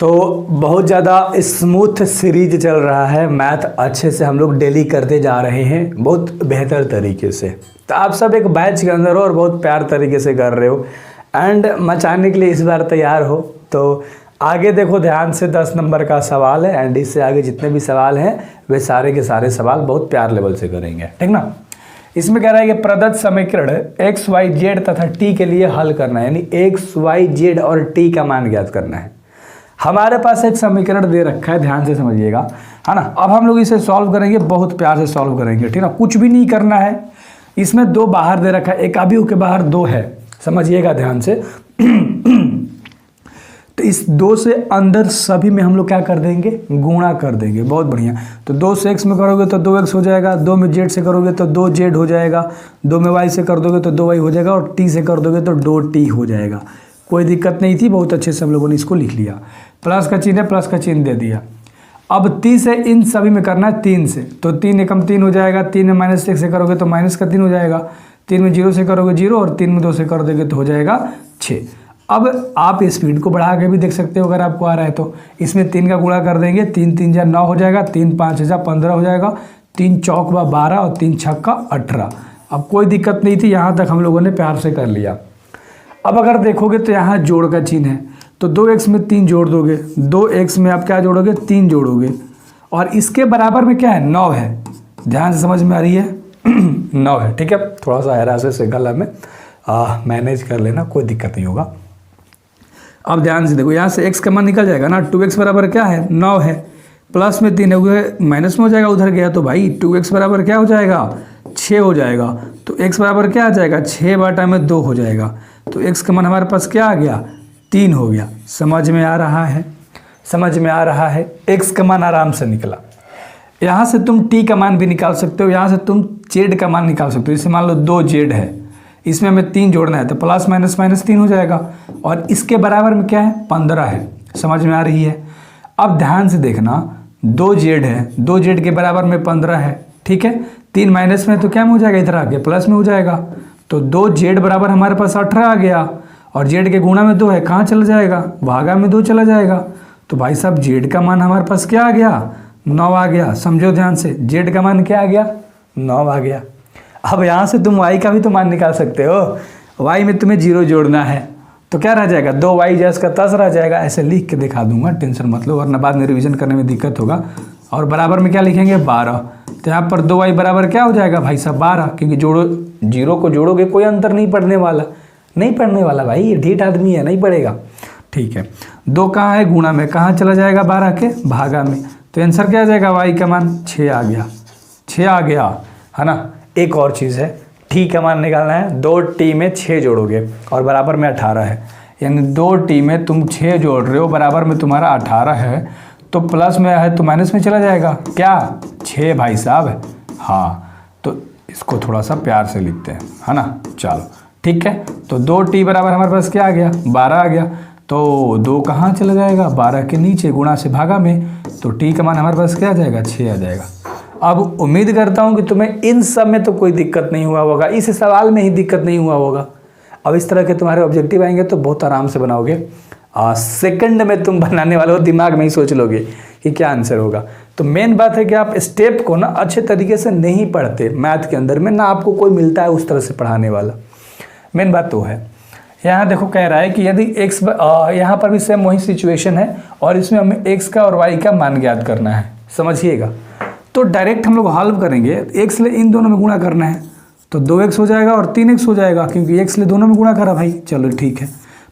तो बहुत ज़्यादा स्मूथ सीरीज चल रहा है, मैथ अच्छे से हम लोग डेली करते जा रहे हैं बहुत बेहतर तरीके से। तो आप सब एक बैच के अंदर हो और बहुत प्यार तरीके से कर रहे हो एंड मचाने के लिए इस बार तैयार हो। तो आगे देखो ध्यान से, 10 नंबर का सवाल है एंड इससे आगे जितने भी सवाल हैं वे सारे के सारे सवाल बहुत प्यार लेवल से करेंगे, ठीक ना। इसमें कह रहा है कि प्रदत्त समीकरण एक्स वाई जेड तथा टी के लिए हल करना है, यानी एक्स वाई जेड और टी का मान ज्ञात करना है। हमारे पास एक समीकरण दे रखा है, ध्यान से समझिएगा, है ना। अब हम लोग इसे सॉल्व करेंगे, बहुत प्यार से सॉल्व करेंगे, ठीक ना। कुछ भी नहीं करना है, इसमें दो बाहर दे रखा है, एक अभी के बाहर दो है, समझिएगा ध्यान से। तो इस दो से अंदर सभी में हम लोग क्या कर देंगे, गुणा कर देंगे, बहुत बढ़िया। तो 2 से x में करोगे तो 2x हो जाएगा, 2 में z से करोगे तो 2z हो जाएगा, 2 में y से कर दोगे तो 2y हो जाएगा और t से कर दोगे तो 2t हो जाएगा। कोई दिक्कत नहीं थी, बहुत अच्छे से हम लोगों ने इसको लिख लिया। प्लस का चिन्ह है, प्लस का चिन्ह दे दिया। अब 30 से इन सभी में करना है 3 से, तो 3 एकम 3 हो जाएगा, 3 में -1 से करोगे तो माइनस का 3 हो जाएगा, 3 में 0 से करोगे 0 और 3 में 2 से कर दोगे तो हो जाएगा 6। अब आप स्पीड को बढ़ा के भी देख सकते हो अगर आपको आ रहा है तो। इसमें 3 का गुणा कर देंगे, 3 3 जा 9 हो जाएगा, 3 5 जा 15 हो जाएगा, 3 चौक 12 और 3 छक्का 18। अब कोई दिक्कत नहीं थी, यहाँ तक हम लोगों ने प्यार से कर लिया। अब अगर देखोगे तो यहाँ जोड़ का चिन्ह है, तो 2x में 3 जोड़ दोगे, 2x में आप क्या जोड़ोगे, 3 जोड़ोगे और इसके बराबर में क्या है, 9 है। ध्यान से समझ में आ रही है, 9 है, ठीक है। थोड़ा सा हैरासे से गला में मैनेज कर लेना, कोई दिक्कत नहीं होगा। अब ध्यान से देखो, यहाँ से x का मान निकल जाएगा ना, 2x बराबर क्या है, 9 है, प्लस में 3 है, माइनस में हो जाएगा, उधर गया तो भाई 2x बराबर क्या हो जाएगा, 6 हो जाएगा। तो x बराबर क्या आ जाएगा, 6 बटा में 2 हो जाएगा। तो x का मान हमारे पास क्या आ गया, 3 हो गया। समझ में आ रहा है, समझ में आ रहा है। x का मान आराम से निकला। यहाँ से तुम t का मान भी निकाल सकते हो, यहाँ से तुम z का मान निकाल सकते हो। जैसे मान लो 2z है, इसमें हमें 3 जोड़ना है तो प्लस माइनस माइनस 3 हो जाएगा और इसके बराबर में क्या है, 15 है। समझ में आ रही है। अब ध्यान से देखना, 2z है, 2z के बराबर में 15 है, ठीक है। 3 माइनस में तो क्या में हो जाएगा, इधर आके प्लस में हो जाएगा। तो 2z बराबर हमारे पास 18 आ गया और z के गुणा में 2 है, कहाँ चला जाएगा, भागा में 2 चला जाएगा। तो भाई साहब z का मान हमारे पास क्या आ गया, 9 आ गया। समझो ध्यान से, z का मान क्या आ गया, 9 आ गया। अब यहाँ से तुम y का भी तो मान निकाल सकते हो। y में तुम्हें 0 जोड़ना है तो क्या रह जाएगा, 2y जैस का 10 रह जाएगा। ऐसे लिख के दिखा दूंगा, टेंशन मत लो, वरना बाद में रिवीजन करने में दिक्कत होगा। और बराबर में क्या लिखेंगे, 12। तो यहाँ पर 2y बराबर क्या हो जाएगा भाई साहब, 12, क्योंकि जोड़ो, 0 को जोड़ोगे कोई अंतर नहीं पड़ने वाला, नहीं पड़ने वाला भाई, ये ढीठ आदमी है, नहीं पड़ेगा, ठीक है। 2 कहाँ है, गुणा में, कहाँ चला जाएगा, 12 के भागा में। तो आंसर क्या आ जाएगा, y का मान 6 आ गया, 6 आ गया, है ना। एक और चीज़ है, t का मान निकालना है। 2t में 6 जोड़ोगे और बराबर में 18 है, यानी 2t में तुम 6 जोड़ रहे हो, बराबर में तुम्हारा 18 है, तो प्लस में है तो माइनस में चला जाएगा, क्या 6 भाई साहब। हाँ, तो इसको थोड़ा सा प्यार से लिखते हैं, है ना। चलो ठीक है, तो 2t बराबर हमारे पास क्या आ गया, 12 आ गया। तो 2 कहाँ चला जाएगा, 12 के नीचे, गुणा से भागा में, तो t का मान हमारे पास क्या आ जाएगा, 6 आ जाएगा। अब उम्मीद करता हूं कि तुम्हें इन सब में तो कोई दिक्कत नहीं हुआ होगा, इस सवाल में ही दिक्कत नहीं हुआ होगा। अब इस तरह के तुम्हारे ऑब्जेक्टिव आएंगे तो बहुत आराम से बनाओगे। सेकंड में तुम बनाने वाले हो, दिमाग में ही सोच लोगे कि क्या आंसर होगा। तो मेन बात है कि आप स्टेप को ना अच्छे तरीके से नहीं पढ़ते मैथ के अंदर में, ना आपको कोई मिलता है उस तरह से पढ़ाने वाला। मेन बात तो है। यहाँ देखो कह रहा है कि यदि x, यहाँ पर भी सेम वही सिचुएशन है और इसमें हमें x का और y का मान ज्ञात करना है, समझिएगा। तो डायरेक्ट हम लोग हल करेंगे, x ले इन दोनों में गुणा करना है, तो 2x हो जाएगा और 3x हो जाएगा, क्योंकि x ले दोनों में गुणा करा भाई। चलो ठीक है,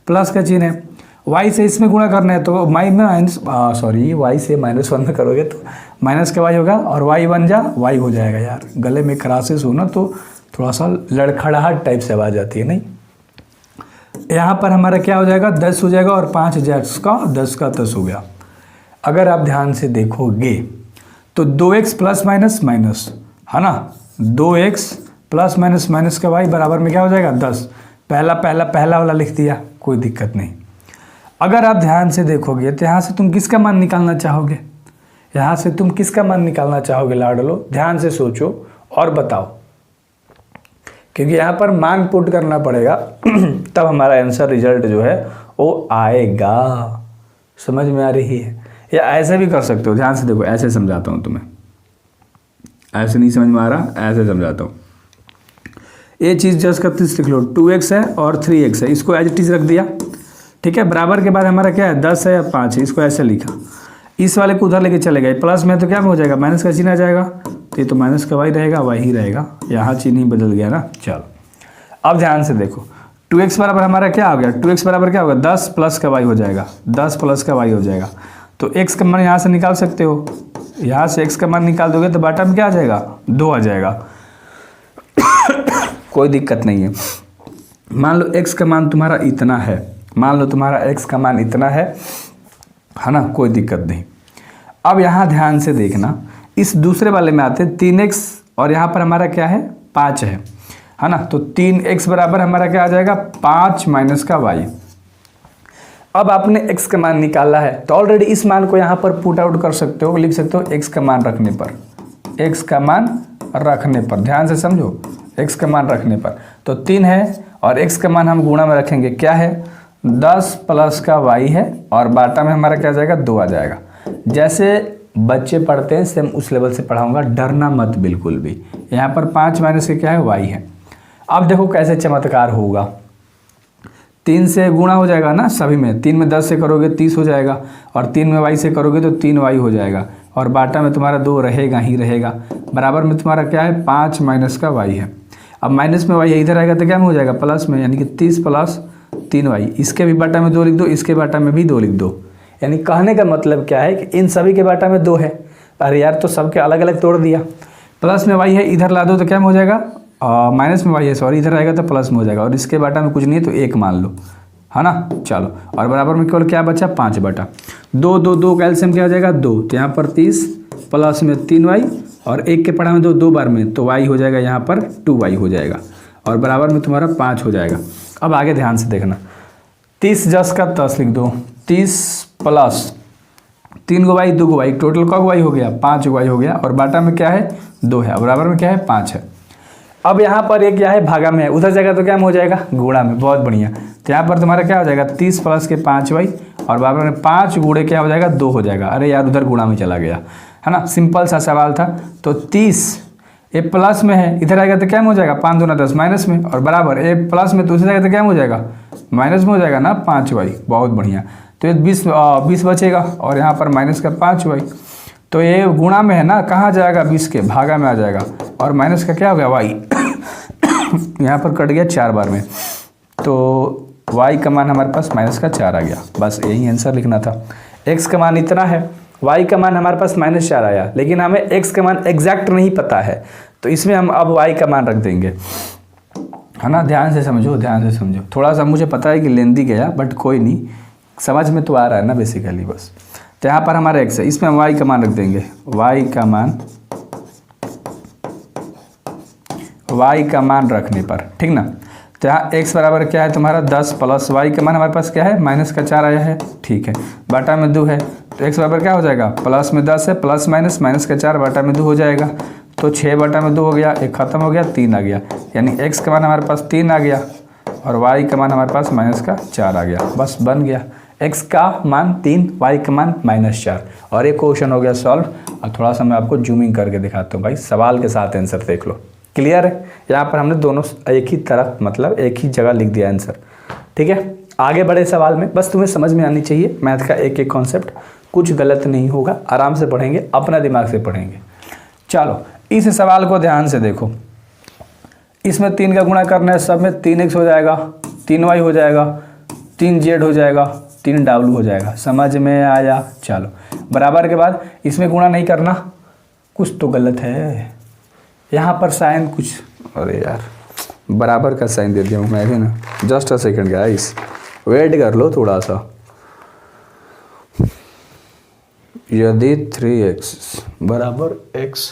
प्लस का चिन्ह है। y से इसमें गुणा करना है, तो y से -1 में करोगे तो माइनस का y होगा और y बन जा y हो जाएगा। यार गले में खराशेस हो ना तो थोड़ा सा लड़खड़ाहट टाइप से आवाज़ आती है, नहीं। यहाँ पर हमारा क्या हो जाएगा, 10 हो जाएगा और 5 10 का 10 हो गया। अगर आप ध्यान से देखोगे तो 2x प्लस माइनस माइनस, है ना, 2x प्लस माइनस माइनस का y बराबर में क्या हो जाएगा, 10। पहला वाला लिख दिया, कोई दिक्कत नहीं। अगर आप ध्यान से देखोगे तो यहाँ से तुम किसका मान निकालना चाहोगे, यहाँ से तुम किसका मान निकालना चाहोगे लाडलो, ध्यान से सोचो और बताओ, क्योंकि यहाँ पर मान पुट करना पड़ेगा तब हमारा आंसर रिजल्ट जो है वो आएगा। समझ में आ रही है? या ऐसे भी कर सकते हो, ध्यान से देखो, ऐसे समझाता हूँ तुम्हें, ऐसे नहीं समझ में आ रहा, ऐसे समझाता हूँ। ये चीज़ जस्ट करते लिख लो, 2x है और 3x है, इसको एज इट इज रख दिया, ठीक है। बराबर के बाद हमारा क्या है, 10 है या 5 है, इसको ऐसे लिखा। इस वाले को उधर लेके चले गए, प्लस में तो क्या हो जाएगा, माइनस का चिन्ह आ जाएगा, तो ये तो माइनस का वाई रहेगा, वाई ही रहेगा, यहाँ चिन्ह ही बदल गया ना। चलो अब ध्यान से देखो, 2x बराबर हमारा क्या हो गया, 2x बराबर क्या होगा, 10 प्लस का वाई हो जाएगा, 10 प्लस का वाई हो जाएगा। तो x का मान यहाँ से निकाल सकते हो, यहाँ से x का मान निकाल दोगे तो बाटा में क्या आ जाएगा, 2 आ जाएगा। कोई दिक्कत नहीं है। मान लो x का मान तुम्हारा इतना है, मान लो तुम्हारा x का मान इतना है ना, कोई दिक्कत नहीं। अब यहाँ ध्यान से देखना, इस दूसरे वाले में आते हैं 3x और यहाँ पर हमारा क्या है, 5 है ना। तो 3x बराबर हमारा क्या आ जाएगा, 5 माइनस का y। अब आपने x का मान निकाला है तो ऑलरेडी इस मान को यहाँ पर पुट आउट कर सकते हो, लिख सकते हो x का मान रखने पर, x का मान रखने पर, ध्यान से समझो, x का मान रखने पर तो 3 है और x का मान हम गुणा में रखेंगे, क्या है, 10 प्लस का y है और बाटा में हमारा क्या आ जाएगा, 2 आ जाएगा। जैसे बच्चे पढ़ते हैं सेम उस लेवल से पढ़ाऊंगा, डरना मत बिल्कुल भी। यहाँ पर 5 माइनस के क्या है, y है। अब देखो कैसे चमत्कार होगा, 3 से गुणा हो जाएगा ना सभी में, 3 में 10 से करोगे 30 हो जाएगा और 3 में y से करोगे तो 3y हो जाएगा और बाटा में तुम्हारा 2 रहेगा ही रहेगा। बराबर में तुम्हारा क्या है, 5 माइनस का y है। अब माइनस में y है, इधर आएगा तो क्या में हो जाएगा, प्लस में, यानी कि 30 प्लस 3y। इसके भी बाटा में 2 लिख दो, इसके बाटा में भी 2 लिख दो। यानी कहने का मतलब क्या है कि इन सभी के बाटा में 2 है। अरे यार तो सबके अलग अलग तोड़ दिया। प्लस में y है, इधर ला दो तो क्या में हो जाएगा, माइनस में y है सॉरी, इधर आएगा तो प्लस में हो जाएगा और इसके बाटा में कुछ नहीं है तो 1 मान लो, है ना। चलो और बराबर में केवल क्या बचा, 5 बटा 2, 2 2 का एलसीएम क्या हो जाएगा, 2। तो यहाँ पर 30 प्लस में 3y और 1 के पढ़ा में 2 बार में तो y हो जाएगा, यहाँ पर 2y हो जाएगा और बराबर में तुम्हारा 5 हो जाएगा। अब आगे ध्यान से देखना, 30 10 का 10 लिख दो, 30 प्लस 3 गो y 2 गो y, टोटल का y हो गया, 5 y हो गया और बाटा में क्या है, 2 है और बराबर में क्या है, 5 है। अब यहाँ पर एक क्या है, भागा में है, उधर जाएगा तो क्या में हो जाएगा, गुणा में। बहुत बढ़िया। तो यहाँ पर तुम्हारा क्या हो जाएगा, 30 प्लस के 5y और बराबर में 5 गुणे क्या हो जाएगा, 2 हो जाएगा। अरे यार उधर गुणा में चला गया, है ना, सिंपल सा सवाल था। तो 30 ये प्लस में है, इधर आएगा तो क्या में हो जाएगा, 5 दूना 10 माइनस में और बराबर ये प्लस में, दूसरी जाएगा तो क्या में हो जाएगा, माइनस में हो जाएगा ना, 5y। बहुत बढ़िया। तो ये 20 बचेगा और यहाँ पर माइनस का 5y। तो ये गुणा में है ना, कहाँ जाएगा, 20 के भागा में आ जाएगा और माइनस का क्या हो गया, y। यहाँ पर कट गया 4 बार में, तो y का मान हमारे पास माइनस का 4 आ गया। बस यही आंसर लिखना था। x का मान इतना है, y का मान हमारे पास -4 आया, लेकिन हमें x का मान एग्जैक्ट नहीं पता है तो इसमें हम अब y का मान रख देंगे, है ना। ध्यान से समझो, ध्यान से समझो। थोड़ा सा मुझे पता है कि लेंदी गया बट कोई नहीं, समझ में तो आ रहा है ना बेसिकली बस। तो यहाँ पर हमारा x है, इसमें हम y का मान रख देंगे, y का मान रखने पर, ठीक ना। तो यहाँ x बराबर क्या है तुम्हारा, 10 प्लस y का मान हमारे पास क्या है, माइनस का 4 आया है, ठीक है। बाटा में 2 है तो x बराबर क्या हो जाएगा, प्लस में 10 है, प्लस माइनस माइनस का 4 बाटा में 2 हो जाएगा। तो 6 बटा में 2 हो गया, 1 खत्म हो गया, 3 आ गया। यानी x का मान हमारे पास 3 आ गया और y का मान हमारे पास माइनस का 4 आ गया। बस बन गया, x का मान 3, y का मान -4। और एक क्वेश्चन हो गया सॉल्व। और थोड़ा सा मैं आपको जूमिंग करके दिखाता हूँ भाई, सवाल के साथ आंसर देख लो। क्लियर है? यहाँ पर हमने दोनों एक ही तरफ मतलब एक ही जगह लिख दिया आंसर, ठीक है। आगे बढ़े सवाल में, बस तुम्हें समझ में आनी चाहिए मैथ का एक एक कॉन्सेप्ट, कुछ गलत नहीं होगा, आराम से पढ़ेंगे, अपना दिमाग से पढ़ेंगे। चलो इस सवाल को ध्यान से देखो, इसमें 3 का गुणा करना है, सब में 3x हो जाएगा, 3y हो जाएगा, 3z हो जाएगा, 3w हो जाएगा। समझ में आया? चलो बराबर के बाद इसमें गुणा नहीं करना, कुछ तो गलत है यहाँ पर, साइन कुछ, अरे यार बराबर का साइन दे दिया हूँ मैं भी ना। Just a second guys, wait कर लो थोड़ा सा। यदि 3x बराबर x,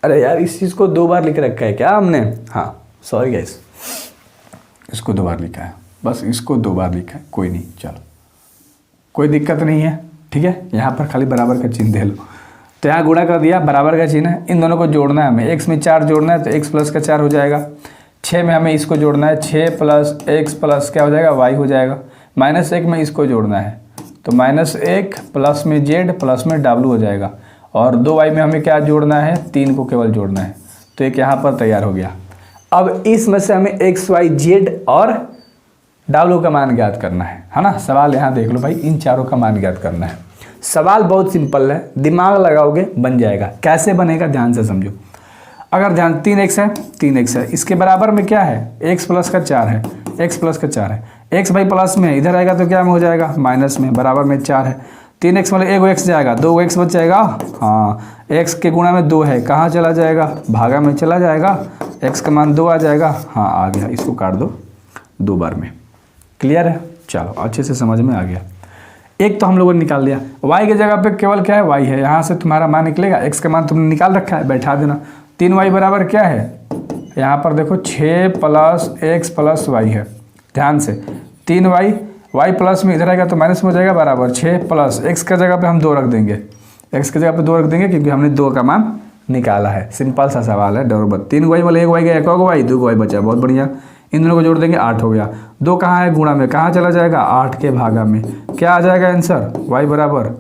अरे यार इस चीज़ को 2 बार लिख रखा है क्या हमने, हाँ सॉरी गाइस, इसको 2 बार लिखा है, बस इसको 2 बार लिखा है, कोई नहीं, चलो कोई दिक्कत नहीं है, ठीक है। यहाँ पर खाली बराबर का चिन्ह दे लो। तो यहाँ गुणा कर दिया, बराबर का चिन्ह है, इन दोनों को जोड़ना है हमें। x में 4 जोड़ना है तो x प्लस का 4 हो जाएगा। 6 में हमें इसको जोड़ना है, 6 प्लस x प्लस क्या हो जाएगा, y हो जाएगा। -1 में इसको जोड़ना है तो -1 प्लस में जेड प्लस में डब्लू हो जाएगा। और 2y में हमें क्या जोड़ना है, 3 को केवल जोड़ना है। तो एक यहाँ पर तैयार हो गया। अब इसमें से हमें x y z और डब्लू का मान ज्ञात करना है ना। सवाल यहाँ देख लो भाई, इन चारों का मान ज्ञात करना है। सवाल बहुत सिंपल है, दिमाग लगाओगे बन जाएगा। कैसे बनेगा ध्यान से समझो। अगर ध्यान 3x है, 3x है, इसके बराबर में क्या है, x प्लस का 4 है, x प्लस का 4 है। x भाई प्लस में इधर आएगा तो क्या में हो जाएगा, माइनस में, बराबर में 4 है। 3x मतलब एक x जाएगा, 2x बच जाएगा। हाँ, x के गुणा में 2 है, कहाँ चला जाएगा, भागा में चला जाएगा, x का मान 2 आ जाएगा। हाँ आ गया, इसको काट दो 2 बार में। क्लियर है, चलो अच्छे से समझ में आ गया। एक तो हम लोगों ने निकाल लिया। y की जगह पे केवल क्या है, y है, यहाँ से तुम्हारा मान निकलेगा। x का मान तुमने निकाल रखा है, बैठा देना। 3y बराबर क्या है, यहाँ पर देखो 6 प्लस x प्लस y है। ध्यान से 3y, y प्लस में इधर आएगा तो माइनस में हो जाएगा, बराबर 6 प्लस x का जगह पे हम 2 रख देंगे। x की जगह पे 2 रख देंगे क्योंकि हमने 2 का मान निकाला है। सिंपल सा सवाल है, डर 3y वाले 1y गया, 1y 2y बचा, बहुत बढ़िया। इन दोनों को जोड़ देंगे, 8 हो गया। 2 कहाँ है, गुणा में, कहाँ चला जाएगा, 8 के भागा में। क्या आ जाएगा आंसर, y बराबर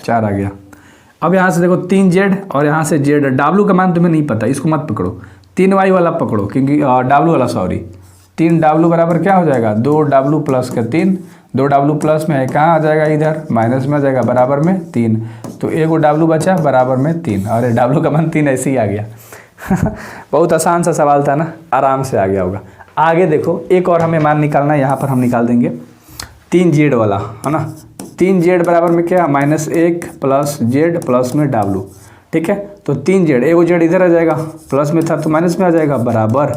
4 आ गया। अब यहाँ से देखो 3z और यहाँ से z, डब्लू का मान तुम्हें नहीं पता, इसको मत पकड़ो। 3y वाला पकड़ो, क्योंकि डब्लू वाला, सॉरी 3w बराबर क्या हो जाएगा, 2w प्लस का 3, 2w प्लस में है, कहाँ आ जाएगा, इधर माइनस में आ जाएगा, बराबर में 3। तो एगो w बचा, बराबर में 3। और w का मान 3 ऐसे ही आ गया। बहुत आसान सा सवाल था ना, आराम से आ गया होगा। आगे देखो, एक और हमें मान निकालना है, यहाँ पर हम निकाल देंगे 3z वाला, है ना। 3z बराबर में क्या, -1 प्लस z प्लस में w। ठीक है, तो 3z, एगो z इधर आ जाएगा, प्लस में था तो माइनस में आ जाएगा, बराबर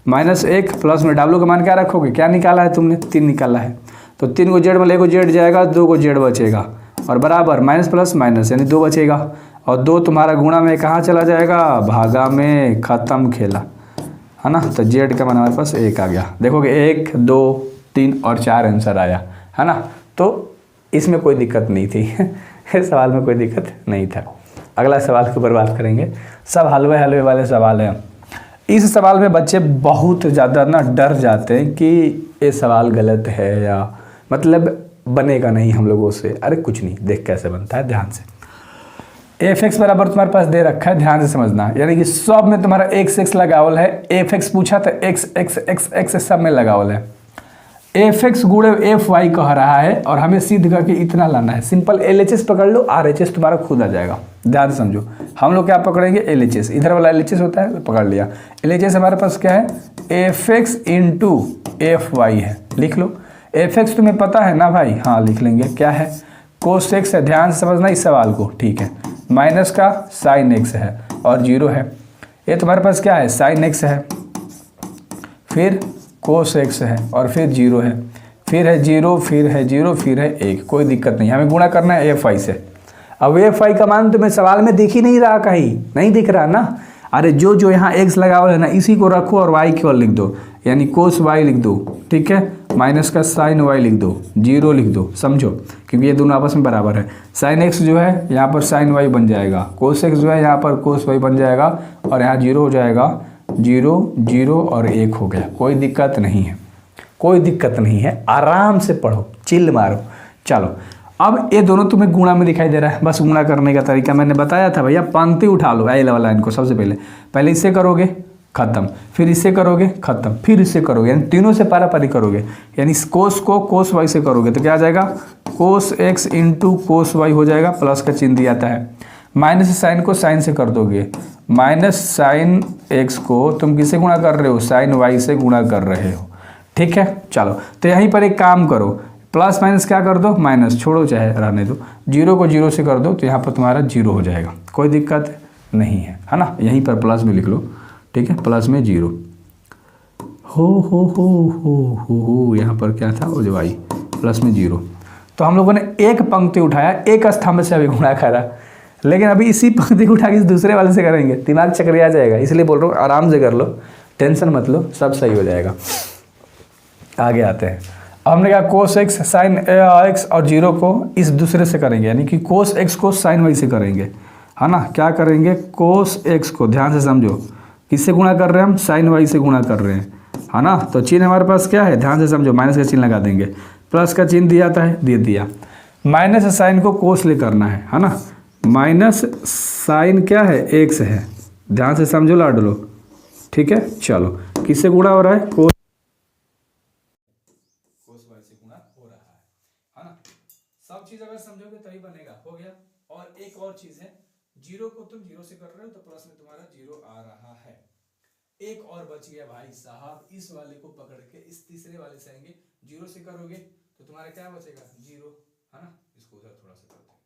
-1 प्लस में w का मान क्या रखोगे, क्या निकाला है तुमने, 3 निकाला है। तो 3 को z में एगो z जाएगा, 2 को z बचेगा, और बराबर माइनस प्लस माइनस यानी 2 बचेगा। और 2 तुम्हारा गुणा में कहाँ चला जाएगा, भागा में, खत्म खेला, है ना। तो z का मान हमारे पास 1 आ गया। देखोगे 1 2 3 और 4 आंसर आया, है ना। तो इसमें कोई दिक्कत नहीं थी। इस सवाल में कोई दिक्कत नहीं था। अगला सवाल के ऊपर बात करेंगे। सब हलवे हलवे वाले सवाल हैं। इस सवाल में बच्चे बहुत ज़्यादा ना डर जाते हैं कि ये सवाल गलत है या मतलब बनेगा नहीं हम लोगों से। अरे कुछ नहीं, देख कैसे बनता है, ध्यान से। f(x) बराबर तुम्हारे पास दे रखा है, ध्यान से समझना। यानी कि सब में तुम्हारा x लगावल है। f(x) पूछा तो x सब में लगावल है। f(x) गुणे f(y) कह रहा है और हमें सिद्ध करके इतना लाना है। सिंपल LHS पकड़ लो, RHS तुम्हारा खुद आ जाएगा। ध्यान से समझो, हम लोग क्या पकड़ेंगे, LHS। इधर वाला LHS होता है, पकड़ लिया। LHS हमारे पास क्या है, f(x) इंटू f(y) है। लिख लो। f(x) तुम्हें पता है ना भाई, हाँ लिख लेंगे। क्या है, cos x है। ध्यान से समझना इस सवाल को, ठीक है। माइनस का sin x है और 0 है। ये तुम्हारे पास क्या है, sin x है, फिर cos x है और फिर 0 है, फिर है 0, फिर है 0, फिर है 1। कोई दिक्कत नहीं, हमें गुणा करना है f(y) से। अब f(y) का मान तुम्हें सवाल में दिख ही नहीं रहा, कहीं नहीं दिख रहा ना। अरे जो यहाँ x लगा हुआ है ना, इसी को रखो और y केवल लिख दो, यानी cos y लिख दो, ठीक है। माइनस का sin y लिख दो, 0 लिख दो, समझो, क्योंकि ये दोनों आपस में बराबर है। sin x जो है यहाँ पर sin y बन जाएगा, cos x जो है यहाँ पर cos y बन जाएगा, और यहाँ 0 हो जाएगा, 0 0 और 1 हो गया। कोई दिक्कत नहीं है, कोई दिक्कत नहीं है, आराम से पढ़ो, चिल्ल मारो। चलो, अब ये दोनों तुम्हें गुणा में दिखाई दे रहा है। बस गुणा करने का तरीका मैंने बताया था भैया, पंक्ति उठा लो, ए वाला इनको सबसे पहले इससे करोगे खत्म, फिर इससे करोगे खत्म, फिर इससे करोगे, यानी तीनों से पारापारी करोगे। यानी कोस को कोस वाई से करोगे तो क्या आ जाएगा, cos X into cos Y हो जाएगा, प्लस का चिन्ह दिया जाता है। माइनस साइन को साइन से कर दोगे, माइनस साइन एक्स को तुम किससे गुणा कर रहे हो, साइन वाई से गुणा कर रहे हो, ठीक है। चलो, तो यहीं पर एक काम करो, प्लस माइनस क्या कर दो, माइनस, छोड़ो चाहे रहने दो, 0 को 0 से कर दो तो यहाँ पर तुम्हारा 0 हो जाएगा, कोई दिक्कत नहीं है ना। यहीं पर प्लस में लिख लो, ठीक है, प्लस में 0 हो यहाँ पर क्या था, वो जो आई प्लस में 0। तो हम लोगों ने एक पंक्ति उठाया, एक स्तंभ से अभी गुणा करा, लेकिन अभी इसी पंक्ति को उठा के दूसरे वाले से करेंगे, दिमाग चकरिया जाएगा, इसलिए बोल रहा हूँ आराम से कर लो, टेंशन मत लो, सब सही हो जाएगा। आगे आते हैं। अब हमने कहा कोस एक्स साइन एक्स और 0 को इस दूसरे से करेंगे, यानी कि कोस एक्स को साइन वाई से करेंगे, है ना। क्या करेंगे, कोस एक्स को ध्यान से समझो, किससे गुणा कर रहे हैं हम, साइन वाई से गुणा कर रहे हैं। है ना। तो चिन्ह हमारे पास क्या है, ध्यान से समझो, माइनस का चिन्ह लगा देंगे, प्लस का चिन्ह दिया था है, दे दिया। माइनस साइन को कोस ले करना है ना। माइनस साइन क्या है, एक्स है, ध्यान से समझो लाडलो, ठीक है। चलो किससे गुणा हो रहा है, कोस वाई से गुणा हो रहा है ना। सब चीज अगर समझोगे तभी बनेगा, हो गया। और एक और चीज है, जीरो को तुम जीरो से कर रहे हो तो प्लस में तुम्हारा जीरो आ रहा है। एक और बच गया भाई साहब, इस वाले को पकड़ के इस तीसरे वाले से आएंगे, जीरो से करोगे तो तुम्हारा क्या बचेगा, जीरो, है ना। इसको उधर थोड़ा सा करते हैं,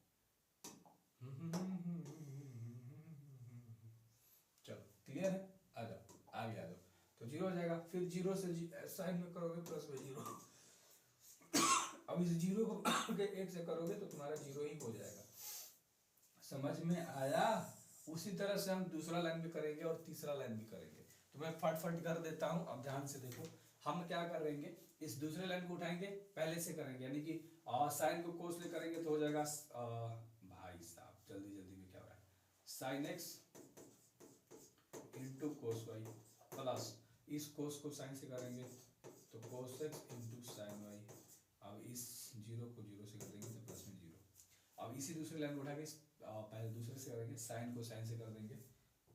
चलो क्लियर है, आ जाओ आगे आ जाओ। तो जीरो हो जाएगा, फिर जीरो से साइन में करोगे प्लस में जीरो। अब इस जीरो को एक से करोगे तो तुम्हारा जीरो ही हो जाएगा। समझ में आया। उसी तरह से हम दूसरा लाइन भी करेंगे और तीसरा लाइन भी करेंगे। तो मैं फटफट कर देता हूं, अब ध्यान से देखो। हम क्या करेंगे, इस दूसरे लाइन को उठाएंगे, पहले से करेंगे, यानी कि साइन को कोस ले करेंगे तो हो जाएगा भाई साहब जल्दी जल्दी में क्या हो रहा है, sine x into cos Y plus इस कोस को साइन से करेंगे तो cos X into sine Y. अब इस जीरो को जीरो से कर देंगे तो प्लस में जीरो। अब इसी दूसरे लाइन को उठा के पहले दूसरे से करेंगे, साइन को साइन से कर देंगे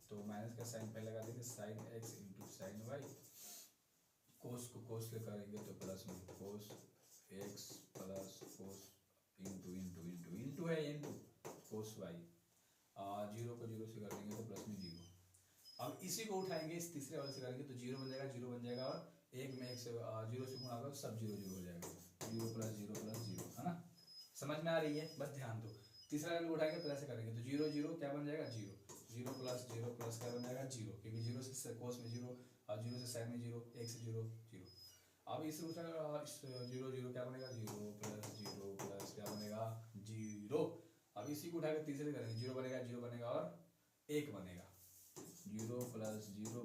तो माइनस का साइन पहले लगा देंगे, sine x into sine y. Cos को कोस से करेंगे तो प्लस में cos x plus cos into into into into है इंटू कोस वाई। जीरो को जीरो से कर देंगे तो प्लस में जीरो। अब इसी को उठाएंगे, इस तीसरे वाले से करेंगे तो जीरो बन जाएगा, जीरो बन जाएगा, और एक में एक से जीरो से गुणा करो सब जीरो जीरो हो जाएगा, जीरो प्लस जीरो, है ना। समझ में आ रही है, बस ध्यान दो। तीसरा लाइन उठाएंगे प्लस से करेंगे तो जीरो जीरो क्या बन जाएगा, जीरो, जीरो प्लस क्या बन जाएगा, जीरो, क्योंकि जीरो से कोस में जीरो और जीरो से साइन में जीरो, एक से जीरो जीरो। अब इस जीरो जीरो क्या बनेगा, जीरो प्लस क्या बनेगा, जीरो। अब इसी को उठाकर तीसरे करेंगे, जीरो बनेगा और एक बनेगा, जीरो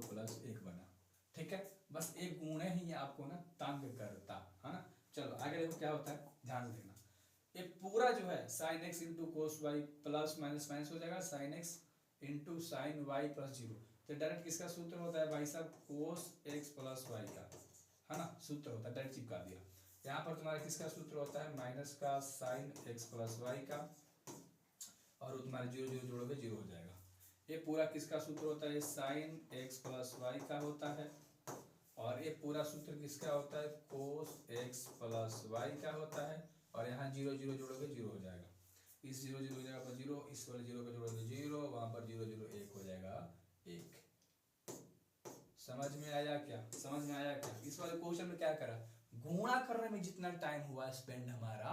प्लस एक बना, ठीक है। बस एक गुणे ही आपको ना तंग करता है ना। चलो आगे देखो क्या होता है, ध्यान से देखना। ये पूरा जो है sine x into cos Y plus minus minus हो जाएगा, sine x into sine Y plus zero. तो डायरेक्ट किसका सूत्र होता है भाई साहब, कोस एक्स प्लस वाई का, है ना, सूत्र होता है, डायरेक्ट चिपका दिया। यहाँ पर तुम्हारा किसका सूत्र होता है, माइनस का साइन एक्स प्लस वाई का, और तुम्हारे जीरो जीरो जोड़ोगे जीरो हो जाएगा। ये पूरा किसका सूत्र होता है, साइन एक्स प्लस वाई का होता है, और ये पूरा सूत्र किसका होता है, कोस एक्स प्लस वाई का होता है, और यहाँ जीरो जीरो जोड़ोगे जीरो हो जाएगा। इस जीरो जीरो की जगह पर जीरो, इस वाले जीरो को जोड़ोगे जीरो, वहां पर जीरो जीरो एक हो जाएगा, एक। समझ में आया क्या, समझ में आया क्या। इस वाले क्वेश्चन में क्या करा, गुणा करने में जितना टाइम हुआ स्पेंड हमारा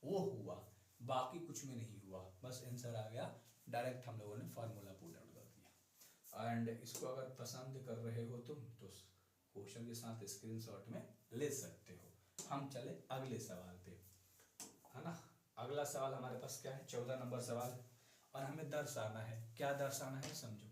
वो हुआ, बाकी कुछ में नहीं हुआ, बस आंसर आ गया डायरेक्ट। हम लोगों ने फॉर्मूला पुट आउट कर दिया। एंड इसको अगर पसंद कर रहे हो तुम तो क्वेश्चन के साथ स्क्रीनशॉट में ले सकते हो। हम चले अगले सवाल पे, है ना। अगला सवाल हमारे पास क्या है, 14 नंबर सवाल, और हमें दर्शाना है, क्या दर्शाना है समझो।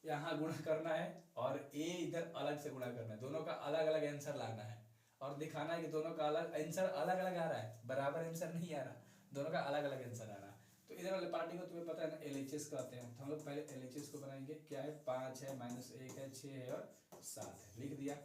यहाँ गुणा करना है और ए इधर अलग से गुणा करना है, दोनों का अलग अलग आंसर लाना है, और दिखाना है कि दोनों का अलग आंसर अलग अलग आ रहा है, बराबर आंसर नहीं आ रहा, दोनों का अलग अलग आंसर आ रहा है। तो इधर वाले पार्टी को तुम्हें पता है ना, LHS कहते हैं, तो हम लोग पहले LHS को बनाएंगे। क्या है, 5 है, -1 है, 6 है और 7 है, लिख दिया,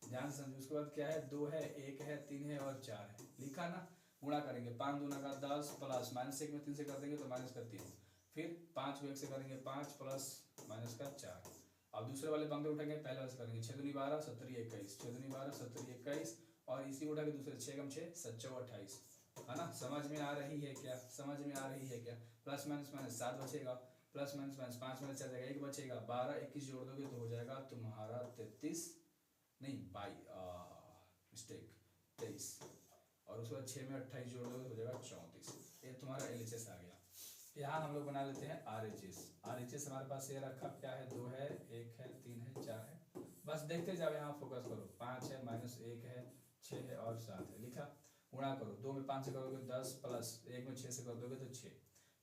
ध्यान से समझो। उसके बाद क्या है, 2 है, 1 है, 3 है और 4 है, लिखा ना। गुणा करेंगे, 5 दूना का 10 प्लस -1 में 3 से कर देंगे तो -3, फिर 5 को 1 से करेंगे 5 प्लस -4। अब दूसरे वाले पंक्ति उठाएंगे, पहले वाले से करेंगे 6 दूनी 12 17 21, 6 दूनी 12 17 21, और इसी उठा के दूसरे 6 कम 6 7 28, है ना। समझ में आ रही है क्या, समझ में आ रही है क्या। प्लस माइनस माइनस 7 बचेगा, प्लस माइनस माइनस 5 में चल जाएगा, 1 बचेगा, 12 21 जोड़ दोगे तो हो जाएगा तुम्हारा 33, नहीं बाई मिस्टेक 23, और उसके बाद 6 में 28 जोड़ दोगे तो हो जाएगा 34। ये तुम्हारा LHS आ गया। यहाँ हम लोग बना लेते हैं RHS। RHS हमारे पास ये रखा, क्या है, 2 है, 1 है, 3 है, 4 है, बस देखते जाओ, यहाँ फोकस करो। 5 है, -1 है, 6 है और 7 है, लिखा। गुणा करो, 2 में 5 से करोगे 10 प्लस 1 में 6 से कर दोगे तो 6,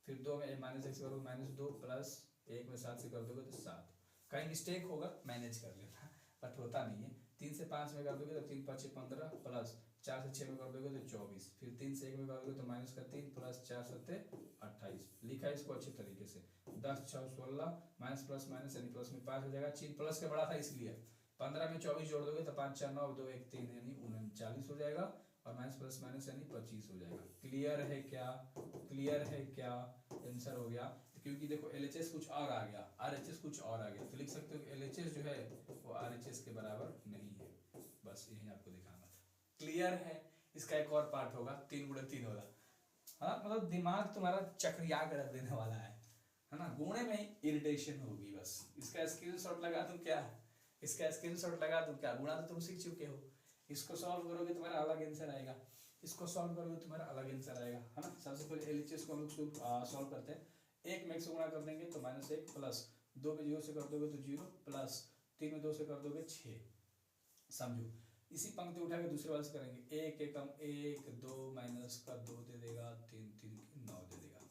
फिर 2 में -1 से करोगे -2 प्लस 1 में 7 से कर दोगे तो 7। कहीं मिस्टेक होगा मैनेज कर लेना, बट होता नहीं है। 3 से 5 में कर दोगे तो 3 5 15 प्लस 4 से 6 में कर दोगे तो 24, फिर 3 से 1 में कर दोगे तो -3 प्लस 4 7 28, लिखा है इसको अच्छे तरीके से। 10 6 16 माइनस प्लस माइनस यानी प्लस में 5 हो जाएगा, चिन्ह प्लस के बड़ा था इसलिए 15 में 24 जोड़ दोगे तो 5 4 9 2 1 3 यानी 39 हो जाएगा, और माइनस प्लस माइनस यानी 25 हो जाएगा। क्लियर है क्या? क्लियर है क्या? आंसर हो गया। तो क्योंकि देखो LHS कुछ और आ गया, RHS कुछ और आ गया, तो लिख सकते हो LHS जो है वो RHS के बराबर नहीं है। बस यही आपको दिखाना था। क्लियर है? इसका एक और पार्ट होगा, 3 गुणे 3 होगा। हाँ, मतलब दिमाग तुम्हारा चक्रिया कर रख देने वाला है ना। गुणे में ही इरिटेशन होगी बस। इसका स्क्रीनशॉट लगा दूं क्या? इसका स्क्रीनशॉट लगा दूं क्या? गुणा तो तुम सीख चुके हो। इसको सॉल्व करोगे तुम्हारा अलग आंसर आएगा, इसको सॉल्व करोगे तुम्हारा अलग आंसर आएगा, है ना। सबसे पहले LHS को हम लोग सॉल्व करते हैं। 1 में 1 से गुणा कर देंगे तो -1 प्लस 2 में 0 से कर दोगे तो 0 प्लस 3 में 2 से कर दोगे 6। समझो, इसी पंक्ति उठा के दूसरे वाले से करेंगे। 1 एकम 1 2 माइनस का 2 दे देगा, 3 3 की 9 दे देगा।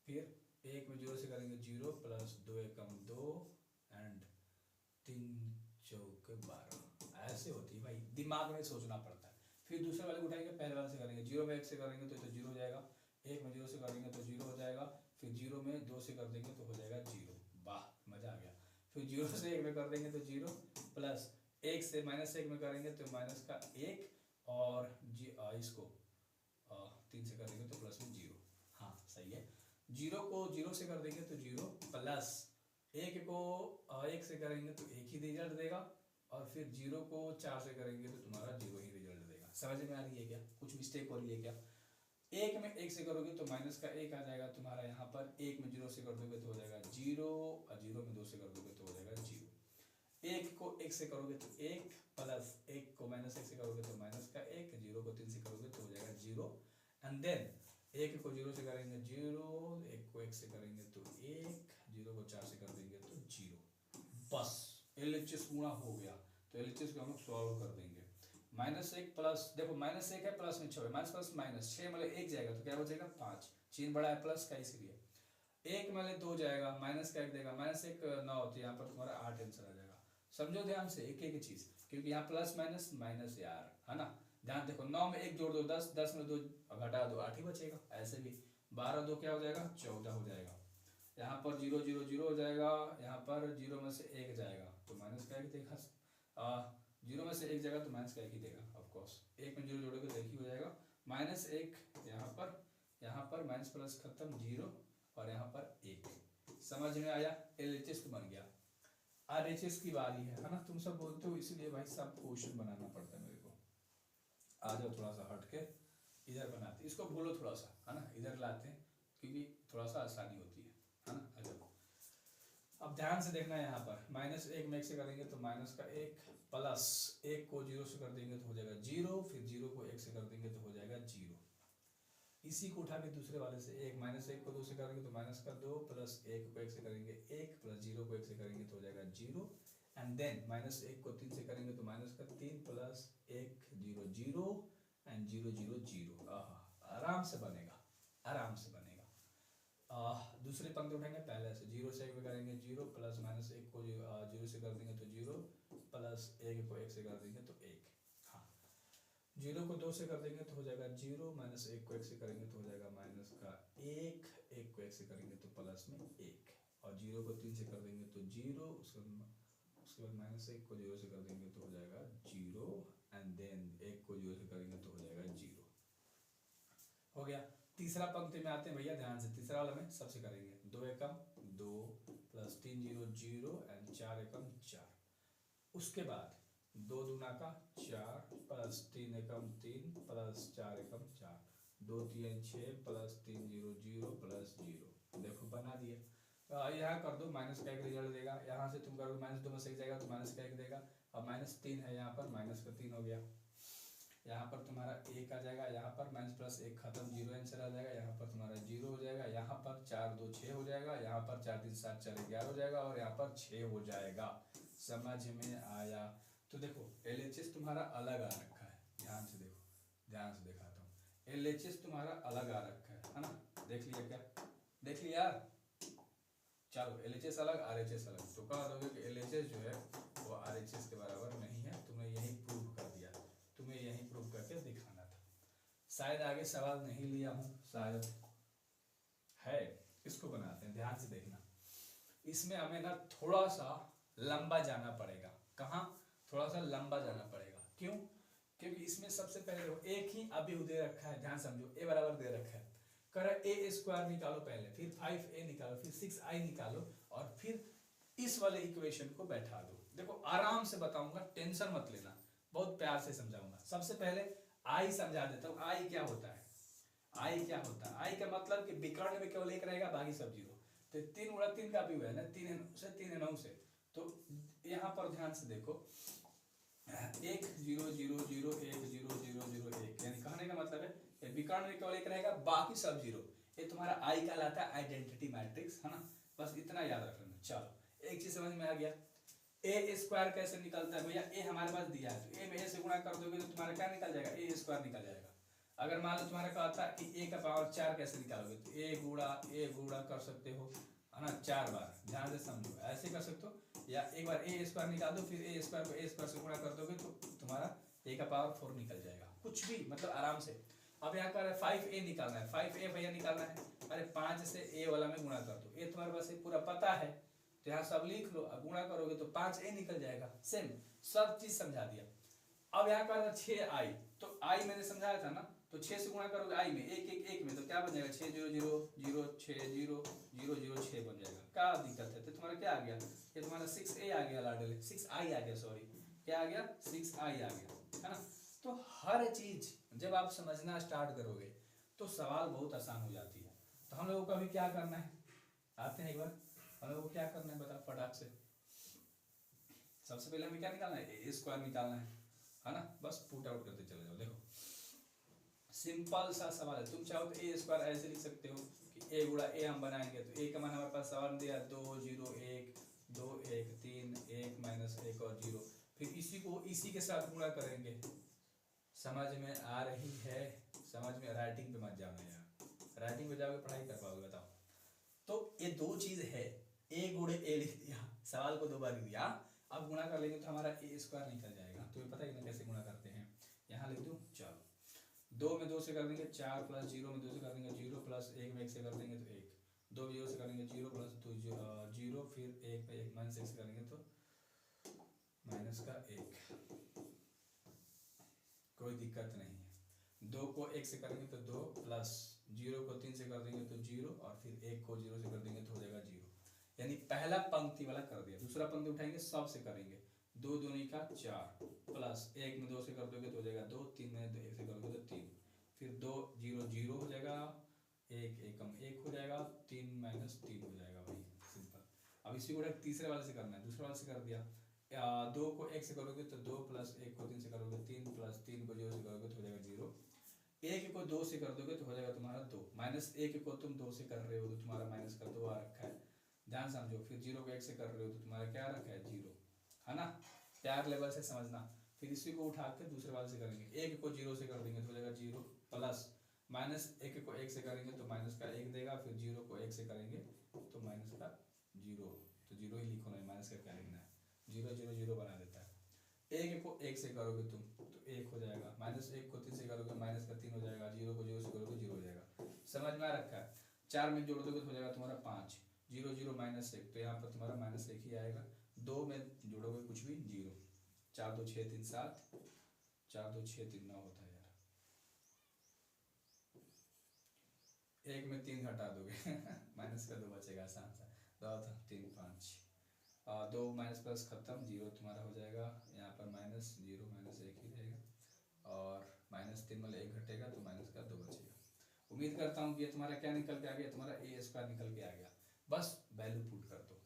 फिर 1 में 0 से करेंगे 0 प्लस 2 एकम 2 एंड 3 चौक 12। ऐसे होती है भाई, दिमाग में सोचना पड़ता है। फिर दूसरे वाले को उठाएंगे, पहले वाले से करेंगे। 0 में 1 से करेंगे तो 0 हो जाएगा, 1 में 0 से करेंगे तो 0 हो जाएगा, फिर 0 में 2 से कर देंगे तो हो जाएगा 0। वाह, मजा आ गया। फिर 0 से 1 में कर देंगे तो 0 प्लस 1 से -1 में करेंगे तो माइनस का 1, और इसको 3 से करेंगे तो प्लस में 0। हाँ सही है। 0 को 0 से कर देंगे तो 0 प्लस 1 को 1 से करेंगे तो 1 ही रिजल्ट देगा, और फिर 0 को 4 से करेंगे तो तुम्हारा 0 ही रिजल्ट देगा। समझ में आ रही है क्या? कुछ मिस्टेक हो रही है क्या? 1 में 1 से करोगे तो माइनस का 1 आ जाएगा तुम्हारा यहाँ पर। 1 में 0 से कर दोगे तो हो जाएगा 0, और 0 में 2 से कर दोगे तो हो जाएगा 0। 1 को 1 से करोगे तो 1 प्लस 1 को -1 से करोगे तो माइनस का 1, 0 को 3 से करोगे तो हो जाएगा 0, एंड देन 1 को 0 से करेंगे 0, 1 को 1 से करेंगे तो 1, 0 को 4 से कर देंगे तो 0। बस LHS गुणा हो गया। तो LHS को हम लोग सॉल्व कर देंगे। -1 प्लस, देखो -1 है, प्लस में 6 माइनस प्लस माइनस 6 मतलब 1 जाएगा तो क्या बचेगा 5। चिन्ह बड़ा है प्लस का, इसलिए 1 में 2 जाएगा, माइनस का 1 देगा, -1 9, तो यहाँ पर तुम्हारा 8 आंसर आ जाएगा। समझो ध्यान से एक एक चीज, क्योंकि यहाँ प्लस माइनस माइनस यार, है ना। ध्यान देखो, 9 में 1 जोड़ दो 10, 10 में 2 घटा दो 8 ही बचेगा। ऐसे भी 12 2 क्या हो जाएगा 14 हो जाएगा। यहाँ पर 0 0 0 हो जाएगा, यहाँ पर 0 में से 1 जाएगा तो माइनस का 1 देगा। 0 में से 1 जाएगा तो माइनस का 1 ही देगा ऑफकोर्स। 1 में 0 जोड़ोगे तो 1 ही हो जाएगा। -1 यहाँ पर माइनस प्लस खत्म 0, और यहाँ पर 1। समझ में आया? LHS तो बन गया। RHS की बारी है ना। तुम सब बोलते हो इसलिए भाई सब क्वेश्चन बनाना पड़ता है मेरे को। आ जाओ थोड़ा सा हट के इधर बनाते, इसको भूलो थोड़ा सा, है ना, इधर लाते हैं क्योंकि थोड़ा सा आसानी होती है ना। आ जाओ, अब ध्यान से देखना है। यहाँ पर -1 में 1 से करेंगे तो माइनस का 1, प्लस 1 को 0 से कर देंगे तो हो जाएगा 0, फिर 0 को 1 से कर देंगे तो हो जाएगा 0। इसी को उठा के दूसरे वाले से 1 -1 को 2 से करेंगे तो माइनस का 2, प्लस 1 को 1 से करेंगे 1, प्लस 0 को 1 से करेंगे तो हो जाएगा 0, एंड देन -1 को 3 से करेंगे तो माइनस का 3, प्लस 1 0 0 एंड 0 0 0। आराम से बनेगा, आराम से बनेगा। दूसरी पंक्ति उठाएंगे पहले से। 0 से 1 में करेंगे 0, प्लस -1 को 0 से कर देंगे तो 0, प्लस 1 को 1 से कर देंगे तो 1। हाँ, 0 को 2 से कर देंगे तो हो जाएगा 0, -1 को 1 से करेंगे तो हो जाएगा माइनस का 1, 1 को 1 से करेंगे तो प्लस में 1, और 0 को 3 से कर देंगे तो 0, उसके बाद -1 को 0 से कर देंगे तो हो जाएगा 0, एंड देन 1 को 0 से करेंगे तो हो जाएगा 0। हो गया। तीसरा पंक्ति में आते हैं भैया, ध्यान से। तीसरा वाला में सबसे करेंगे 2 एकम 2 प्लस 3 0 0 एंड 4 एकम 4। उसके बाद 2 दूना का 4 प्लस 3 एकम 3 प्लस 4 एकम 4, 2 3 6 प्लस 3 0 0 प्लस 0। देखो बना दिए। यहाँ कर दो, माइनस का 1 रिजल्ट देगा। यहाँ से तुम करोगे -2 में से 1 जाएगा तो माइनस का 1 देगा। अब -3 है यहाँ पर, माइनस का 3 हो गया। यहाँ पर तुम्हारा 1 आ जाएगा, यहाँ पर माइनस प्लस 1 खत्म, 0 आंसर आ जाएगा। यहाँ पर तुम्हारा 0 हो जाएगा, यहाँ पर 4 2 6 हो जाएगा, यहाँ पर 4 3 7 4 11 हो जाएगा, और यहाँ पर 6 हो जाएगा। समझ में आया? तो देखो LHS तुम्हारा अलग आ रखा है। ध्यान से देखो, ध्यान से दिखाता हूँ। LHS तुम्हारा अलग आ रखा है ना। देख लिया क्या? देख लिया? चलो, LHS अलग, RHS अलग। तो कह दोगे कि LHS जो है वो RHS के बराबर नहीं है। तुम्हें यही प्रूव कर दिया, तुम्हें यही प्रूव करके दिखाना था। शायद आगे सवाल नहीं लिया हूं, शायद है। इसको बनाते हैं, ध्यान से देखना। इसमें हमें ना थोड़ा सा लंबा जाना पड़ेगा। कहाँ? थोड़ा सा लंबा जाना पड़ेगा। क्यों? क्योंकि इसमें सबसे पहले देखो एक ही अभी दे रखा है, ध्यान समझो, ए बराबर दे रखा है, कर ए स्क्वायर निकालो पहले, फिर 5a निकालो, फिर 6i निकालो, और फिर इस वाले इक्वेशन को बैठा दो। देखो आराम से बताऊंगा, टेंशन मत लेना, बहुत प्यार से समझाऊंगा। सबसे पहले आई समझा देता हूँ। आई क्या होता है? आई क्या होता है? आई का मतलब कि विकर्ण में केवल एक रहेगा, बाकी सब जीरो। तो 3 गुणा 3 का भी हुआ है ना, 3 है 9 से, 3 है 9 से। तो यहाँ पर ध्यान से देखो, 1 0 0 0 1 0 0 0 1, यानी कहने का मतलब है विकर्ण में केवल एक रहेगा, बाकी सब जीरो। ये तुम्हारा आई कहलाता है आइडेंटिटी मैट्रिक्स, है ना। बस इतना याद रख लेना। चलो एक चीज समझ में आ गया, ए स्क्वायर कैसे निकलता है भैया? ए हमारे पास दिया है, तो ए में ए से गुणा कर दोगे तो तुम्हारा क्या निकल जाएगा? ए स्क्वायर निकल जाएगा। अगर मान लो तुम्हारा कहता है कि ए का पावर 4 कैसे निकालोगे, तो ए गुणा कर सकते हो, है ना, 4 बार। ध्यान से समझो, ऐसे कर सकते हो, या एक बार ए स्क्वायर निकाल दो, फिर ए स्क्वायर को ए स्क्वायर से गुणा कर दोगे तो तुम्हारा ए का पावर 4 निकल जाएगा। कुछ भी मतलब आराम से। अब यहाँ कर 5a निकालना है, 5a भैया निकालना है, अरे 5 से ए वाला में गुणा कर दो। ए तुम्हारे पास पूरा पता है, तो यहाँ सब लिख लो, गुणा करोगे तो 5a निकल जाएगा। सेम सब चीज समझा दिया। अब यहाँ कर 6i, तो आई मैंने समझाया था ना, तो 6 से गुणा करोगे आई में, एक में, तो क्या बन जाएगा? 6 0 0 0 6 0 0 0 6 बन जाएगा। क्या दिक्कत है? तो तुम्हारा क्या आ गया? ये तुम्हारा 6a आ गया लाडले, 6i आ गया, सॉरी क्या आ गया? 6i आ गया, है ना। तो हर चीज जब आप समझना स्टार्ट करोगे तो सवाल बहुत आसान हो जाती है। तो हम लोगों को अभी क्या करना है, आते हैं एक बार, हम लोगों को क्या करना है बता फटाक से। सबसे पहले हमें क्या निकालना है? ए स्क्वायर निकालना है ना। बस पुट आउट करते चले जाओ। देखो सिंपल सा सवाल है, तुम चाहो तो ए स्क्वायर ऐसे लिख सकते हो कि ए गुणा ए हम बनाएंगे, तो ए का मान हमारे पास सवाल दिया 2 0 1 2 1 3 1 माइनस 1 और 0, फिर इसी को इसी के साथ गुणा करेंगे। समझ में आ रही है? समझ में? राइटिंग पे मत जाना यार, राइटिंग पे जाओगे पढ़ाई कर पाओगे? बताओ। तो ये दो चीज है, ए गुणे ए लिख दिया, सवाल को 2 बार लिख दिया। अब गुणा कर लेंगे तो हमारा ए स्क्वायर निकल जाएगा। तो ये पता है ना कैसे गुणा करते हैं? यहाँ लिख दूं, चलो 2 में 2 से कर देंगे 4, प्लस 0 में 2 से कर देंगे 0, प्लस 1 में 1 से कर देंगे तो 1, 2 में 0 से करेंगे 0, प्लस 2 0, फिर 1 में 1 माइनस 1 से करेंगे तो माइनस का 1, कोई दिक्कत नहीं है। 2 को 1 से करेंगे तो 2, प्लस 0 को 3 से कर देंगे तो 0, और फिर 1 को 0 से कर देंगे तो हो जाएगा 0। यानी पहला पंक्ति वाला कर दिया। दूसरा पंक्ति उठाएंगे, सब से करेंगे, 2 दूनी का 4, प्लस 1 में 2 से कर दोगे तो हो जाएगा 2, 3 में 1 से करोगे तो 3, फिर 2 0 0 हो जाएगा, 1 एकम 1 हो जाएगा, 3 माइनस 3 हो जाएगा। वही सिंपल। अब इसी को तीसरे वाले से करना है, दूसरे वाले से कर दिया। 2 को 1 से करोगे तो 2, प्लस 1 को 3 से करोगे 3, प्लस 3 को 0 से करोगे तो हो जाएगा 0। 1 को 2 से कर दोगे तो हो जाएगा तुम्हारा 2, माइनस 1 को तुम 2 से कर रहे हो तो तुम्हारा माइनस का 2 आ रखा है, ध्यान समझो। फिर 0 को 1 से कर रहे हो तो तुम्हारा क्या रखा है? 0, है ना। प्यार लेवल से समझना। फिर इसी को उठा के दूसरे वाले से करेंगे, 1 को 0 से कर देंगे तो हो जाएगा 0, प्लस माइनस 1 को 1 से करेंगे तो माइनस का 1 देगा, फिर 0 को 1 से करेंगे तो माइनस का 0, तो 0 ही लिखो, नहीं माइनस का क्या लिखना है? 0 0 0 बना देता है। 1 को 1 से करोगे तुम तो 1 हो जाएगा, माइनस 1 को 3 से करोगे माइनस का 3 हो जाएगा, 0 को 0 से करोगे 0 हो जाएगा। समझ में आ रखा है? 4 में जोड़ दोगे तो हो जाएगा तुम्हारा 5, 0 0 माइनस 1, तो यहाँ पर तुम्हारा माइनस 1 ही आएगा। 2 में जोड़ोगे कुछ भी 0, 4 2 6 3 7, 4 2 6 3 9 होता है यार। 1 में 3 घटा दोगे माइनस का 2 बचेगा, आसान सा। 2 3 5, 2 माइनस प्लस खत्म, 0 तुम्हारा हो जाएगा। यहाँ पर माइनस 0 माइनस 1 ही रहेगा, और माइनस 3 वाले 1 घटेगा तो माइनस का 2 बचेगा। उम्मीद करता हूँ कि ये तुम्हारा क्या निकल के आ गया? तुम्हारा ए स्क्वायर निकल के आ गया। बस वैल्यू पुट कर दो,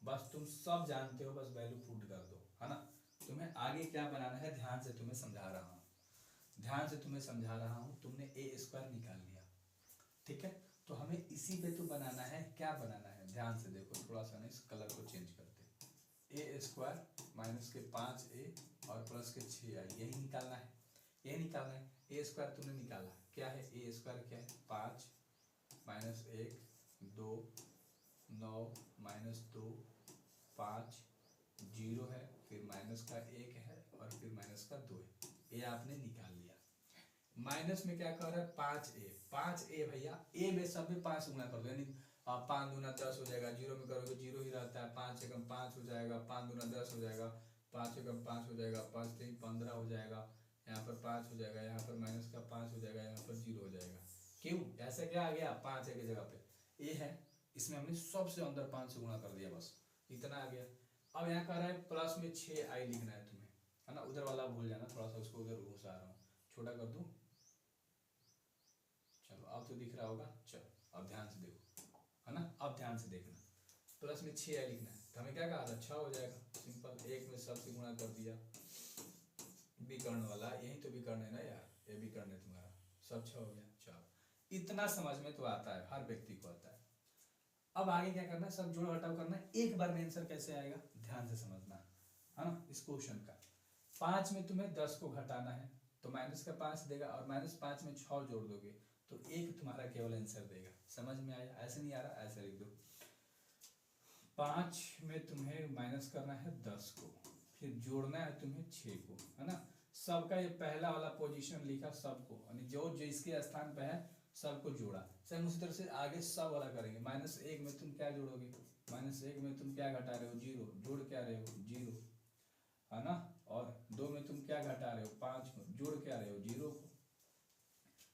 बस तुम सब जानते हो, बस वैल्यू पुट कर दो, है ना। तुम्हें आगे क्या बनाना है ध्यान से तुम्हें समझा रहा हूँ, ध्यान से तुम्हें समझा रहा हूँ। तुमने ए स्क्वायर निकाल लिया, ठीक है, तो हमें इसी पे तो बनाना है। क्या बनाना है? ध्यान से देखो, थोड़ा सा ना इस कलर को चेंज करते हैं। ए स्क्वायर माइनस के 5a और प्लस के 6i, यही निकालना है, यही निकालना है। ए स्क्वायर तुमने निकाला, क्या है ए स्क्वायर? क्या है? 5 माइनस 1 2 9 माइनस 2 5 0 है, फिर माइनस का 1 है, और फिर माइनस का 2 है। ये आपने निकाल लिया। माइनस में क्या कर रहा है? 5a भैया, ए में सब में 5 गुना कर दो, यानी 5 दूना 10 हो जाएगा। 0 में करोगे 0 ही रहता है, 5 एकम 5 हो जाएगा, 5 दूना 10 हो जाएगा, 5 एकम 5 हो जाएगा, 5 3 15 हो जाएगा, यहाँ पर 5 हो जाएगा, यहाँ पर माइनस का 5 हो जाएगा, यहाँ पर 0 हो जाएगा। क्यों ऐसा क्या आ गया, 5 है की जगह पे ए है, इसमें हमने सबसे अंदर 5 से गुणा कर दिया, बस इतना आ गया। अब यहाँ कह रहा है प्लस में 6i लिखना है तुम्हें, है ना। उधर वाला भूल जाना, थोड़ा सा उसको उधर घुसा रहा हूँ, छोटा कर दूं। चलो अब तो दिख रहा होगा। चलो अब ध्यान से देखो, है ना। अब ध्यान से देखना, प्लस में 6i लिखना है, तो हमें क्या कहा था, 6 हो जाएगा। सिंपल, एक में सबसे गुणा कर दिया, विकर्ण वाला, यही तो विकर्ण है ना यार, ये विकर्ण है तुम्हारा, सब 6 हो गया। चलो इतना समझ में तो आता है, हर व्यक्ति को आता है। अब आगे क्या करना है, सब जोड़ घटाव करना है। एक बार में आंसर कैसे आएगा, ध्यान से समझना, है ना। इस क्वेश्चन का 5 में तुम्हें 10 को घटाना है, तो माइनस का 5 देगा, और -5 में 6 जोड़ दोगे तो 1 तुम्हारा केवल आंसर देगा। समझ में आया, ऐसे नहीं आ रहा, ऐसे लिख दो। 5 में तुम्हें माइनस करना है 10 को, फिर जोड़ना है तुम्हें 6 को, है ना। सबका ये पहला वाला पोजीशन लिखा सबको, यानी जो जिसके स्थान पे है सबको जोड़ा। सेम उसी तरह से आगे सब वाला करेंगे। -1 में तुम क्या जोड़ोगे, -1 में तुम क्या घटा रहे हो, 0, जोड़ क्या रहे हो, 0, है ना। और 2 में तुम क्या घटा रहे हो, 5 को, जोड़ क्या रहे हो, 0 को।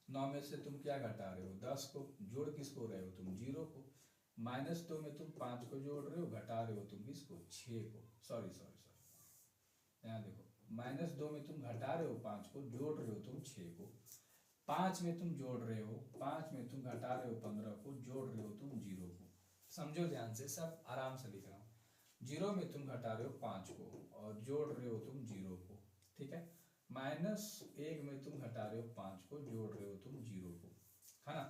9 में से तुम क्या घटा रहे हो, 10 को, जोड़ किसको रहे हो तुम, 0 को। -2 में तुम 5 को जोड़ रहे हो, घटा रहे हो तुम किसको, 6 को। सॉरी, यहाँ देखो, -2 में तुम घटा रहे हो 5 को, जोड़ रहे हो तुम 6 को। 5 में तुम जोड़ रहे हो, 5 में तुम घटा रहे हो 15 को, जोड़ रहे हो तुम 0 को। समझो ध्यान से, सब आराम से लिख रहा हूँ। 0 में तुम घटा रहे हो 5 को और जोड़ रहे हो तुम 0 को, ठीक है। -1 में तुम घटा रहे हो 5 को, जोड़ रहे हो तुम 0 को, है ना।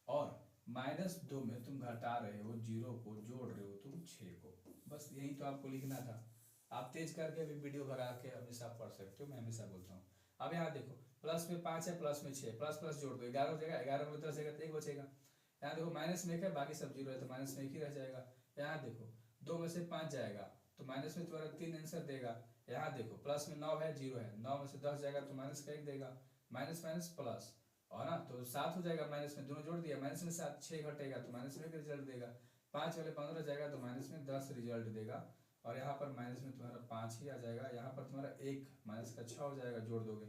और -2 में तुम घटा रहे हो 0 को, जोड़ रहे हो तुम 6 को। बस यही तो आपको लिखना था। आप तेज करके अभी वीडियो भगा के हमेशा पढ़ सकते हो, मैं हमेशा बोलता हूँ। अब यहाँ देखो, प्लस में 5 है, प्लस में 6, प्लस प्लस जोड़ दो, 11 हो जाएगा। 11 में 10 जाएगा तो 1 बचेगा। यहाँ देखो माइनस में 1 है, बाकी सब 0 है, तो माइनस में 1 ही रह जाएगा। यहाँ देखो 2 में से 5 जाएगा तो माइनस में तुम्हारा 3 आंसर देगा। यहाँ देखो प्लस में 9 है, 0 है, 9 में से 10 जाएगा तो माइनस का 1 देगा। माइनस माइनस प्लस, और ना तो 7 हो जाएगा। माइनस में दोनों जोड़ दिया, माइनस में 7, 6 घटेगा तो माइनस में 1 रिजल्ट देगा। 5 वाले 15 जाएगा तो माइनस में 10 रिजल्ट देगा। और यहाँ पर माइनस में तुम्हारा 5 ही आ जाएगा। यहाँ पर तुम्हारा 1 माइनस का 6 हो जाएगा, जोड़ दोगे।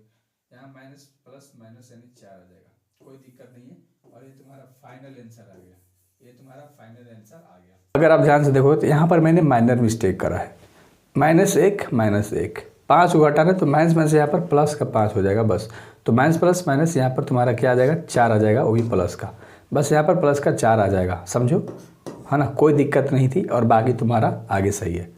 यहाँ माइनस प्लस माइनस यानी 4 आ जाएगा, कोई दिक्कत नहीं है। और ये तुम्हारा फाइनल आंसर आ गया, ये तुम्हारा फाइनल आंसर आ गया। अगर आप ध्यान से देखो तो यहाँ पर मैंने माइनर मिस्टेक करा है। -1 5 को घटाना तो माइनस में से यहाँ पर प्लस का 5 हो जाएगा बस। तो माइनस प्लस माइनस यहाँ पर तुम्हारा क्या आ जाएगा, 4 आ जाएगा, वो भी प्लस का। बस यहाँ पर प्लस का 4 आ जाएगा, समझो, है ना। कोई दिक्कत नहीं थी और बाकी तुम्हारा आगे सही है।